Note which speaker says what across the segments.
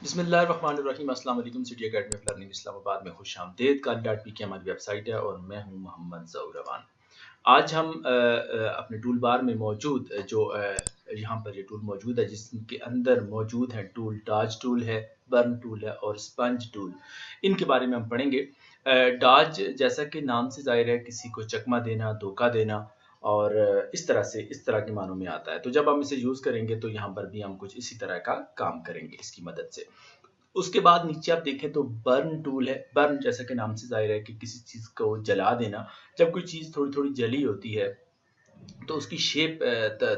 Speaker 1: बिस्मिल्लाहिर्रहमानिर्रहीम अस्सलाम वालेकुम। City academy of learning Islamabad में खुशामदीद। काली.पी की हमारी वेबसाइट है और मैं हूं मोहम्मद ज़हुर रवान। आज हम अपने टूल बार में मौजूद यहाँ पर ये टूल मौजूद है जिसके अंदर मौजूद है टूल डाज टूल है, बर्न टूल है और स्पंज टूल। इनके बारे में हम पढ़ेंगे। डाज जैसा कि नाम से ज़ाहिर है किसी को चकमा देना, धोखा देना और इस तरह के मानों में आता है। तो जब हम इसे यूज़ करेंगे तो यहाँ पर भी हम कुछ इसी तरह का काम करेंगे इसकी मदद से। उसके बाद नीचे आप देखें तो बर्न टूल है। बर्न जैसा कि नाम से ज़ाहिर है कि किसी चीज़ को जला देना। जब कोई चीज़ थोड़ी-थोड़ी जली होती है तो उसकी शेप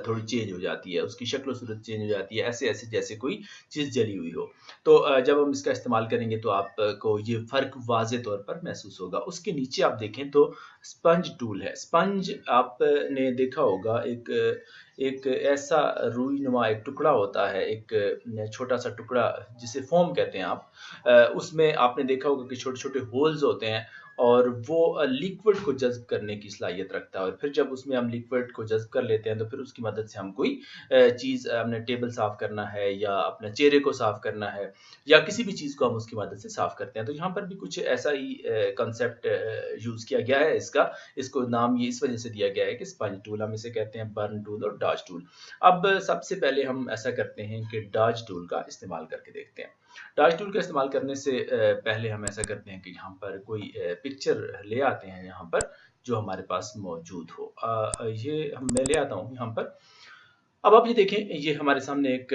Speaker 1: थोड़ी चेंज हो जाती है, उसकी शक्ल सूरत चेंज हो जाती है, ऐसे-ऐसे जैसे कोई चीज़ जली हुई हो। तो जब हम इसका इस्तेमाल करेंगे तो आपको ये फ़र्क वाज़े तौर पर महसूस होगा। उसके नीचे आप देखें तो स्पंज टूल है। स्पंज आपने देखा होगा एक एक ऐसा रूई-नुमा एक टुकड़ा होता है, एक छोटा-सा टुकड़ा जिसे फ़ोम कहते हैं आप। उसमें आपने देखा होगा कि छोटे-छोटे होल्स होते हैं और वो लिक्विड को जज़्ब करने की सलाहियत रखता है और फिर जब उसमें हम लिक्विड को जज़्ब कर लेते हैं तो फिर उसकी मदद से हम कोई चीज़ हमने टेबल साफ़ करना है या अपने चेहरे को साफ़ करना है या किसी भी चीज़ को हम उसकी मदद से साफ़ करते हैं। तो यहाँ पर भी कुछ ऐसा ही कांसेप्ट यूज़ किया गया है इसका। इसको नाम ये इस वज़ह से दिया गया है कि स्पंज टूल हम इसे कहते हैं, बर्न टूल और डाज टूल। अब सबसे पहले हम ऐसा करते हैं कि डाज टूल का इस्तेमाल करके देखते हैं। डाज टूल का इस्तेमाल करने से पहले हम ऐसा करते हैं कि यहाँ पर कोई पिक्चर ले आते हैं यहाँ पर जो हमारे पास मौजूद हो। ये मैं ले आता हूँ यहाँ पर। अब आप ये देखें ये हमारे सामने एक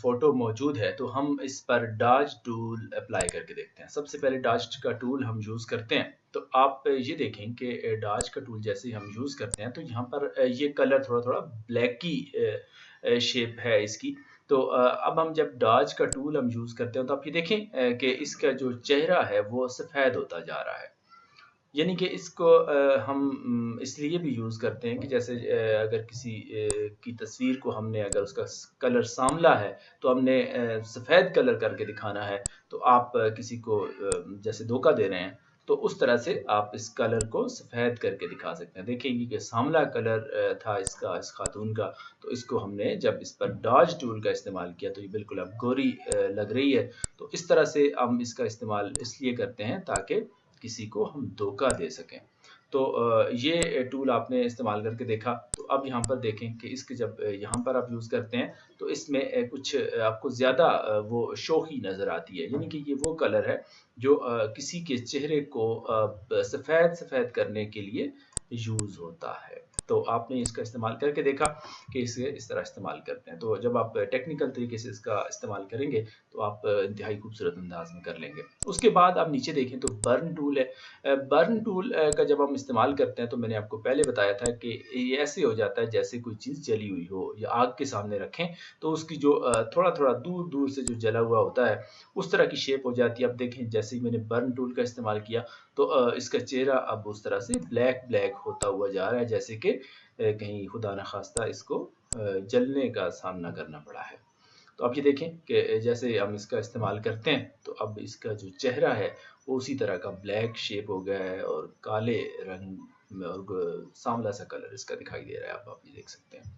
Speaker 1: फ़ोटो मौजूद है तो हम इस पर डाज टूल अप्लाई करके देखते हैं। सबसे पहले डाज का टूल हम यूज़ करते हैं तो आप ये देखें कि डाज का टूल जैसे ही हम यूज़ करते हैं तो यहाँ पर ये कलर थोड़ा-थोड़ा ब्लैकी शेप है इसकी। तो अब हम जब डाज का टूल हम यूज़ करते हैं तो आप ये देखें कि इसका जो चेहरा है वो सफ़ेद होता जा रहा है। यानी कि इसको हम इसलिए भी यूज़ करते हैं कि जैसे अगर किसी की तस्वीर को हमने अगर उसका कलर सांवला है तो हमने सफ़ेद कलर करके दिखाना है तो आप किसी को जैसे धोखा दे रहे हैं तो उस तरह से आप इस कलर को सफ़ेद करके दिखा सकते हैं। देखिए ये सांवला कलर था इसका इस खातून का तो इसको हमने जब इस पर डाज टूल का इस्तेमाल किया तो ये बिल्कुल अब गोरी लग रही है। तो इस तरह से हम इसका इस्तेमाल इसलिए करते हैं ताकि किसी को हम धोखा दे सकें। तो ये टूल आपने इस्तेमाल करके देखा तो अब यहाँ पर देखें कि इसके जब यहाँ पर आप यूज़ करते हैं तो इसमें कुछ आपको ज़्यादा वो शोखी नज़र आती है। यानी कि ये वो कलर है जो किसी के चेहरे को सफ़ेद-सफ़ेद करने के लिए यूज़ होता है। तो आपने इसका इस्तेमाल करके देखा कि इसे इस तरह इस्तेमाल करते हैं। तो जब आप टेक्निकल तरीके से इसका इस्तेमाल करेंगे तो आप इंतहाई खूबसूरत अंदाज में कर लेंगे। उसके बाद आप नीचे देखें तो बर्न टूल है। बर्न टूल का जब हम इस्तेमाल करते हैं तो मैंने आपको पहले बताया था कि ये ऐसे हो जाता है जैसे कोई चीज़ जली हुई हो या आग के सामने रखें तो उसकी जो थोड़ा-थोड़ा दूर-दूर से जो जला हुआ होता है उस तरह की शेप हो जाती है। अब देखें जैसे ही मैंने बर्न टूल का इस्तेमाल किया तो इसका चेहरा अब उस तरह से ब्लैक होता हुआ जा रहा है जैसे कि कहीं खुदा न खास्ता इसको जलने का सामना करना पड़ा है। तो आप ये देखें कि जैसे हम इसका इस्तेमाल करते हैं तो अब इसका जो चेहरा है वो उसी तरह का ब्लैक शेप हो गया है और काले रंग में और सांवला सा कलर इसका दिखाई दे रहा है। अब आप ये देख सकते हैं।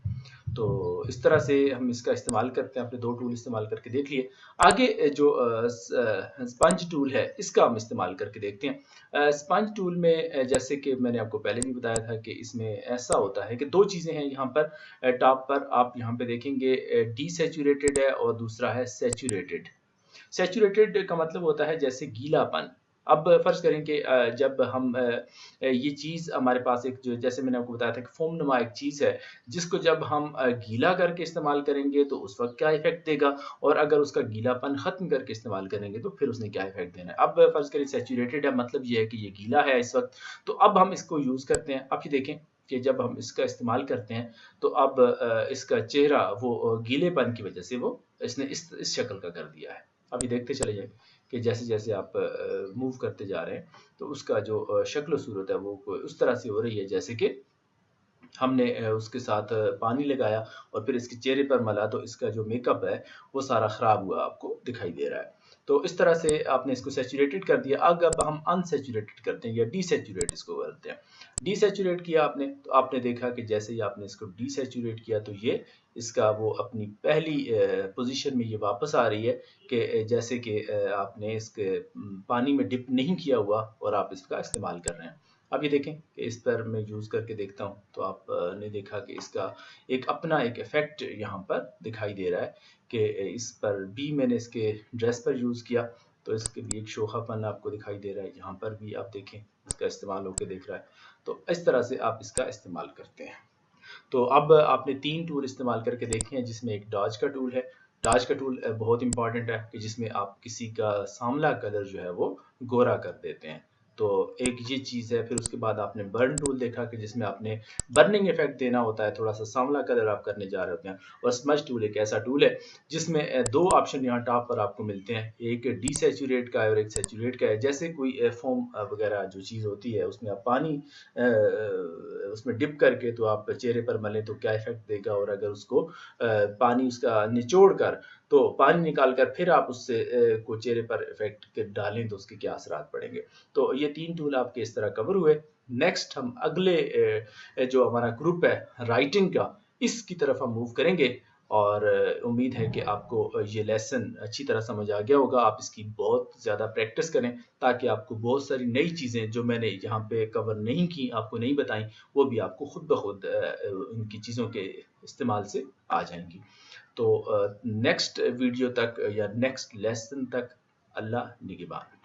Speaker 1: तो इस तरह से हम इसका इस्तेमाल करते हैं। आपने 2 टूल इस्तेमाल करके देख लिए। आगे जो स्पंज टूल है इसका हम इस्तेमाल करके देखते हैं। स्पंज टूल में जैसे कि मैंने आपको पहले भी बताया था कि इसमें ऐसा होता है कि 2 चीज़ें हैं यहाँ पर। टॉप पर आप यहाँ पे देखेंगे डीसैचुरेटेड है और दूसरा है सैचुरेटेड। सैचुरेटेड का मतलब होता है जैसे गीलापन। अब फ़र्ज़ करें कि जब हम ये चीज़ हमारे पास एक जो जैसे मैंने आपको बताया था कि फ़ोम नुमा एक चीज़ है, जिसको जब हम गीला करके इस्तेमाल करेंगे तो उस वक़्त क्या इफ़ेक्ट देगा और अगर उसका गीलापन ख़त्म करके इस्तेमाल करेंगे तो फिर उसने क्या इफ़ेक्ट देना है। अब फ़र्ज़ करें सैचुरेटेड है मतलब ये है कि ये गीला है इस वक़्त, तो अब हम इसको यूज़ करते हैं। आप ये देखें कि जब हम इसका इस्तेमाल करते हैं तो अब इसका चेहरा वो गीलेपन की वज़ह से वो इसने इस शक्ल का कर दिया है। अभी देखते चले जाएँ कि जैसे-जैसे आप मूव करते जा रहे हैं, तो उसका जो शक्ल सूरत है वो उस तरह से हो रही है जैसे कि हमने उसके साथ पानी लगाया और फिर इसके चेहरे पर मला तो इसका जो मेकअप है वो सारा ख़राब हुआ आपको दिखाई दे रहा है। तो इस तरह से आपने इसको सैचुरेटेड कर दिया। अब हम अनसैचुरेटेड करते हैं या डीसैचुरेट इसको करते हैं। डीसैचुरेट किया आपने, तो आपने देखा कि जैसे ही आपने इसको डीसैचुरेट किया तो ये इसका वो अपनी पहली पोजीशन में ये वापस आ रही है कि जैसे कि आपने इसके पानी में डिप नहीं किया हुआ और आप इसका इस्तेमाल कर रहे हैं। अब ये देखें कि इस पर मैं यूज़ करके देखता हूँ, तो आपने देखा कि इसका एक अपना एक इफ़ेक्ट यहाँ पर दिखाई दे रहा है कि इस पर भी मैंने इसके ड्रेस पर यूज़ किया तो इसके भी एक शोखापन आपको दिखाई दे रहा है। यहाँ पर भी आप देखें इसका इस्तेमाल होकर दिख रहा है। तो इस तरह से आप इसका इस्तेमाल करते हैं। तो अब आपने 3 टूल इस्तेमाल करके देखे हैं, जिसमें एक डॉज का टूल है। डॉज का टूल बहुत इंपॉर्टेंट है कि जिसमें आप किसी का सांवला कलर जो है वो गोरा कर देते हैं। तो एक ये चीज़ है। फिर उसके बाद आपने बर्न टूल देखा कि जिसमें आपने बर्निंग इफेक्ट देना होता है, थोड़ा सा सांवला कलर आप करने जा रहे होते हैं। और स्मज टूल एक ऐसा टूल है जिसमें दो ऑप्शन यहाँ टॉप पर आपको मिलते हैं, एक डीसैचुरेट का है और एक सैचुरेट का है। जैसे कोई फोम वगैरह जो चीज़ होती है उसमें आप पानी उसमें डिप करके तो आप चेहरे पर मलें तो क्या इफेक्ट देगा, और अगर उसको पानी उसका निचोड़ कर तो पानी निकाल कर फिर आप उससे को चेहरे पर इफेक्ट डालें तो उसके क्या असरात पड़ेंगे। तो ये 3 टूल आपके इस तरह कवर हुए। नेक्स्ट हम अगले जो हमारा ग्रुप है राइटिंग का, इसकी तरफ हम मूव करेंगे और उम्मीद है कि आपको ये लेसन अच्छी तरह समझ आ गया होगा। आप इसकी बहुत ज़्यादा प्रैक्टिस करें ताकि आपको बहुत सारी नई चीज़ें जो मैंने यहाँ पे कवर नहीं की, आपको नहीं बताई, वो भी आपको खुद ब खुद उनकी चीज़ों के इस्तेमाल से आ जाएंगी। तो नेक्स्ट वीडियो तक या नेक्स्ट लेसन तक अल्लाह निगहबान।